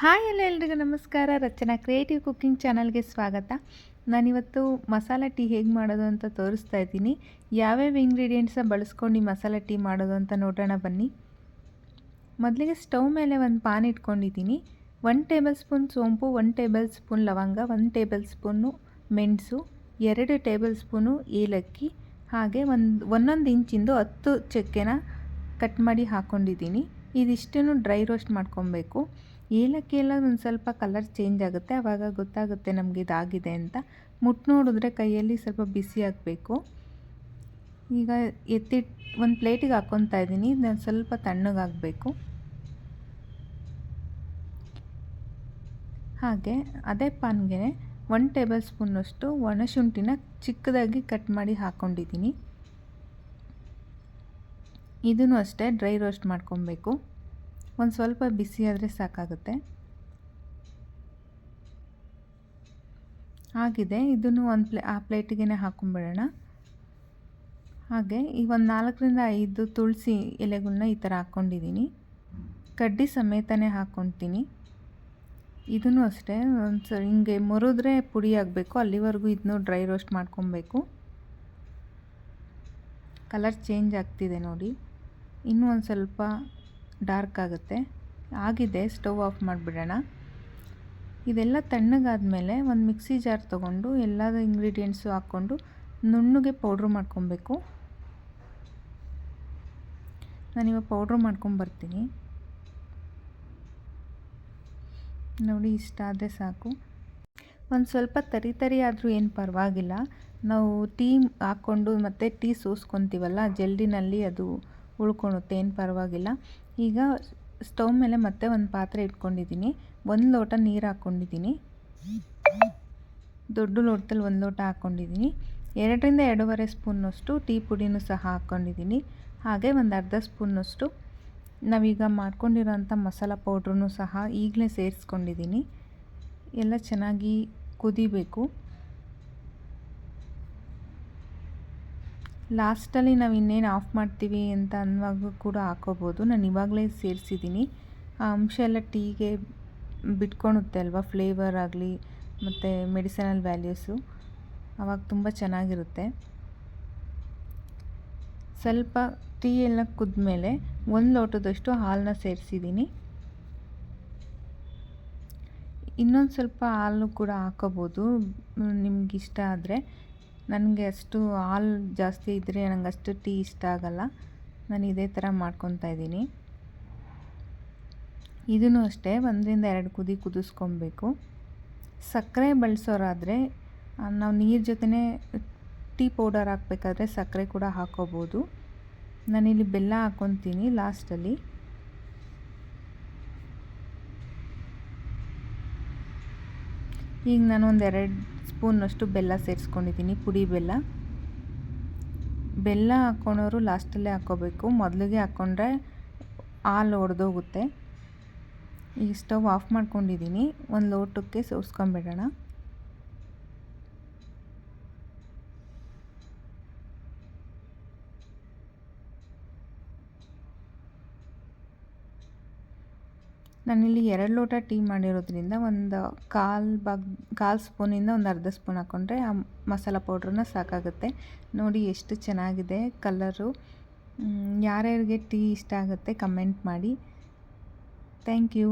Hi ಎಲ್ರಿಗೂ ನಮಸ್ಕಾರ. ರಚನಾ creative cooking ಚಾನಲ್ಗೆ ಸ್ವಾಗತ. ನಾನಿವತ್ತು ಮಸಾಲೆ ಟೀ ಹೇಗೆ ಮಾಡೋದು ಅಂತ ತೋರಿಸ್ತಾ ಇದ್ದೀನಿ. ಯಾವ್ಯಾವ ಇಂಗ್ರೀಡಿಯೆಂಟ್ಸ ಬಳಸ್ಕೊಂಡು ಈ ಮಸಾಲೆ ಟೀ ಮಾಡೋದು ಅಂತ ನೋಡೋಣ ಬನ್ನಿ. ಮೊದಲಿಗೆ ಸ್ಟವ್ ಮೇಲೆ ಒಂದು ಪಾನ್ ಇಟ್ಕೊಂಡಿದ್ದೀನಿ. 1 ಟೇಬಲ್ ಸ್ಪೂನ್ ಸೋಂಪು, 1 ಟೇಬಲ್ ಸ್ಪೂನ್ ಲವಂಗ, 1 ಟೇಬಲ್ ಸ್ಪೂನು ಮೆಣಸು, 2 ಟೇಬಲ್ ಸ್ಪೂನು ಏಲಕ್ಕಿ, ಹಾಗೆ ಒಂದೊಂದು ಇಂಚಿಂದು 10 ಚಕ್ಕೆನ ಕಟ್ ಮಾಡಿ ಹಾಕ್ಕೊಂಡಿದ್ದೀನಿ. ಇದಿಷ್ಟನ್ನು ಡ್ರೈ ರೋಸ್ಟ್ ಮಾಡ್ಕೊಬೇಕು. ಏಲಕ್ಕಿ ಎಲ್ಲ ಒಂದು ಸ್ವಲ್ಪ ಕಲರ್ ಚೇಂಜ್ ಆಗುತ್ತೆ, ಆವಾಗ ಗೊತ್ತಾಗುತ್ತೆ ನಮಗೆ ಇದಾಗಿದೆ ಅಂತ. ನೋಡಿದ್ರೆ ಕೈಯಲ್ಲಿ ಸ್ವಲ್ಪ ಬಿಸಿ ಆಗಬೇಕು. ಈಗ ಒಂದು ಪ್ಲೇಟಿಗೆ ಹಾಕ್ಕೊತಾ ಇದ್ದೀನಿ. ಇದನ್ನು ಸ್ವಲ್ಪ ತಣ್ಣಗಾಗಬೇಕು. ಹಾಗೆ ಅದೇ ಪಾನ್ಗೆ 1 ಟೇಬಲ್ ಸ್ಪೂನಷ್ಟು ಒಣಶುಂಠಿನ ಚಿಕ್ಕದಾಗಿ ಕಟ್ ಮಾಡಿ ಹಾಕ್ಕೊಂಡಿದ್ದೀನಿ. ಇದನ್ನು ಅಷ್ಟೇ ಡ್ರೈ ರೋಸ್ಟ್ ಮಾಡ್ಕೊಬೇಕು. ಒಂದು ಸ್ವಲ್ಪ ಬಿಸಿ ಆದರೆ ಸಾಕಾಗುತ್ತೆ. ಆಗಿದೆ, ಇದನ್ನು ಆ ಪ್ಲೇಟಿಗೆ ಹಾಕ್ಕೊಂಬಿಡೋಣ. ಹಾಗೆ ಈ ಒಂದು 4ರಿಂದ 5 ತುಳಸಿ ಎಲೆಗಳನ್ನ ಈ ಥರ ಹಾಕ್ಕೊಂಡಿದ್ದೀನಿ. ಕಡ್ಡಿ ಸಮೇತನೇ ಹಾಕ್ಕೊತೀನಿ. ಇದನ್ನು ಅಷ್ಟೇ ಹಿಂಗೆ ಮುರಿದ್ರೆ ಪುಡಿ ಆಗಬೇಕು, ಅಲ್ಲಿವರೆಗೂ ಇದನ್ನು ಡ್ರೈ ರೋಸ್ಟ್ ಮಾಡ್ಕೊಬೇಕು. ಕಲರ್ ಚೇಂಜ್ ಆಗ್ತಿದೆ ನೋಡಿ, ಇನ್ನೂ ಒಂದು ಸ್ವಲ್ಪ ಡಾರ್ಕ್ ಆಗುತ್ತೆ. ಆಗಿದೆ, ಸ್ಟವ್ ಆಫ್ ಮಾಡಿಬಿಡೋಣ. ಇದೆಲ್ಲ ತಣ್ಣಗಾದ್ಮೇಲೆ ಒಂದು ಮಿಕ್ಸಿ ಜಾರ್ ತೊಗೊಂಡು ಎಲ್ಲ ಇಂಗ್ರೀಡಿಯೆಂಟ್ಸು ಹಾಕ್ಕೊಂಡು ನುಣ್ಣಗೆ ಪೌಡ್ರ್ ಮಾಡ್ಕೊಬೇಕು. ನಾನಿವಾಗ ಪೌಡ್ರ್ ಮಾಡ್ಕೊಂಬರ್ತೀನಿ. ನೋಡಿ, ಇಷ್ಟ ಆದರೆ ಸಾಕು. ಒಂದು ಸ್ವಲ್ಪ ತರಿ ಆದರೂ ಏನು ಪರವಾಗಿಲ್ಲ. ನಾವು ಟೀ ಹಾಕ್ಕೊಂಡು ಮತ್ತು ಟೀ ಸೋಸ್ಕೊತೀವಲ್ಲ, ಜಲ್ಡಿನಲ್ಲಿ ಅದು ಉಳ್ಕೊಳುತ್ತೆ, ಏನು ಪರವಾಗಿಲ್ಲ. ಈಗ ಸ್ಟವ್ ಮೇಲೆ ಮತ್ತೆ ಒಂದು ಪಾತ್ರೆ ಇಟ್ಕೊಂಡಿದ್ದೀನಿ. 1 ಲೋಟ ನೀರು ಹಾಕ್ಕೊಂಡಿದ್ದೀನಿ. ದೊಡ್ಡ ಲೋಟದಲ್ಲಿ 1 ಲೋಟ ಹಾಕ್ಕೊಂಡಿದ್ದೀನಿ. 2ರಿಂದ 2.5 ಸ್ಪೂನ್ನಷ್ಟು ಟೀ ಪುಡಿನೂ ಸಹ ಹಾಕ್ಕೊಂಡಿದ್ದೀನಿ. ಹಾಗೆ ಒಂದು ಅರ್ಧ ಸ್ಪೂನ್ನಷ್ಟು ನಾವೀಗ ಮಾಡ್ಕೊಂಡಿರೋಂಥ ಮಸಾಲ ಪೌಡ್ರೂ ಸಹ ಈಗಲೇ ಸೇರಿಸ್ಕೊಂಡಿದ್ದೀನಿ. ಎಲ್ಲ ಚೆನ್ನಾಗಿ ಕುದಿಬೇಕು. ಲಾಸ್ಟಲ್ಲಿ ನಾವು ಇನ್ನೇನು ಆಫ್ ಮಾಡ್ತೀವಿ ಅಂತ ಅನ್ನುವಾಗ ಕೂಡ ಹಾಕೋಬೋದು. ನಾನು ಇವಾಗಲೇ ಸೇರಿಸಿದ್ದೀನಿ. ಆ ಅಂಶ ಎಲ್ಲ ಟೀಗೆ ಬಿಟ್ಕೊಳುತ್ತೆ ಅಲ್ವಾ, ಫ್ಲೇವರ್ ಆಗಲಿ ಮತ್ತು ಮೆಡಿಸಿನಲ್ ವ್ಯಾಲ್ಯೂಸು, ಆವಾಗ ತುಂಬ ಚೆನ್ನಾಗಿರುತ್ತೆ. ಸ್ವಲ್ಪ ಟೀ ಎಲ್ಲ ಕುದ್ಮೇಲೆ 1 ಲೋಟದಷ್ಟು ಹಾಲನ್ನ ಸೇರಿಸಿದ್ದೀನಿ. ಇನ್ನೊಂದು ಸ್ವಲ್ಪ ಹಾಲು ಕೂಡ ಹಾಕೋಬೋದು ನಿಮಗಿಷ್ಟ ಆದರೆ. ನನಗೆ ಅಷ್ಟು ಹಾಲು ಜಾಸ್ತಿ ಇದ್ದರೆ ನನಗೆ ಅಷ್ಟು ಟೀ ಇಷ್ಟ ಆಗಲ್ಲ. ನಾನು ಇದೇ ಥರ ಮಾಡ್ಕೊತಾ ಇದ್ದೀನಿ. ಇದನ್ನು ಅಷ್ಟೇ 1ರಿಂದ 2 ಕುದಿ ಕುದಿಸ್ಕೊಬೇಕು. ಸಕ್ಕರೆ ಬಳಸೋರಾದರೆ ನಾವು ನೀರು ಜೊತೆನೇ ಟೀ ಪೌಡರ್ ಹಾಕಬೇಕಾದ್ರೆ ಸಕ್ಕರೆ ಕೂಡ ಹಾಕೋಬೋದು. ನಾನಿಲ್ಲಿ ಬೆಲ್ಲ ಹಾಕ್ಕೊತೀನಿ ಲಾಸ್ಟಲ್ಲಿ. ಈಗ ನಾನು ಒಂದು 2 ಸ್ಪೂನಷ್ಟು ಬೆಲ್ಲ ಸೇರಿಸ್ಕೊಂಡಿದ್ದೀನಿ, ಪುಡಿ ಬೆಲ್ಲ. ಬೆಲ್ಲ ಹಾಕ್ಕೊಳೋರು ಲಾಸ್ಟಲ್ಲೇ ಹಾಕ್ಕೋಬೇಕು, ಮೊದಲಿಗೆ ಹಾಕ್ಕೊಂಡ್ರೆ ಹಾಲು ಒಡೆದೋಗುತ್ತೆ. ಈಗ ಸ್ಟವ್ ಆಫ್ ಮಾಡ್ಕೊಂಡಿದ್ದೀನಿ. ಒಂದು ಲೋಟಕ್ಕೆ ಸೋಸ್ಕೊಂಬಿಡೋಣ. ನಾನಿಲ್ಲಿ 2 ಲೋಟ ಟೀ ಮಾಡಿರೋದ್ರಿಂದ ಒಂದು ಕಾಲು ಸ್ಪೂನಿಂದ ಒಂದು ಅರ್ಧ ಸ್ಪೂನ್ ಹಾಕ್ಕೊಂಡ್ರೆ ಆ ಮಸಾಲ ಪೌಡ್ರನ್ನ ಸಾಕಾಗುತ್ತೆ. ನೋಡಿ ಎಷ್ಟು ಚೆನ್ನಾಗಿದೆ ಕಲರು. ಯಾರ್ಯಾರಿಗೆ ಟೀ ಇಷ್ಟ ಆಗುತ್ತೆ ಕಮೆಂಟ್ ಮಾಡಿ. Thank you.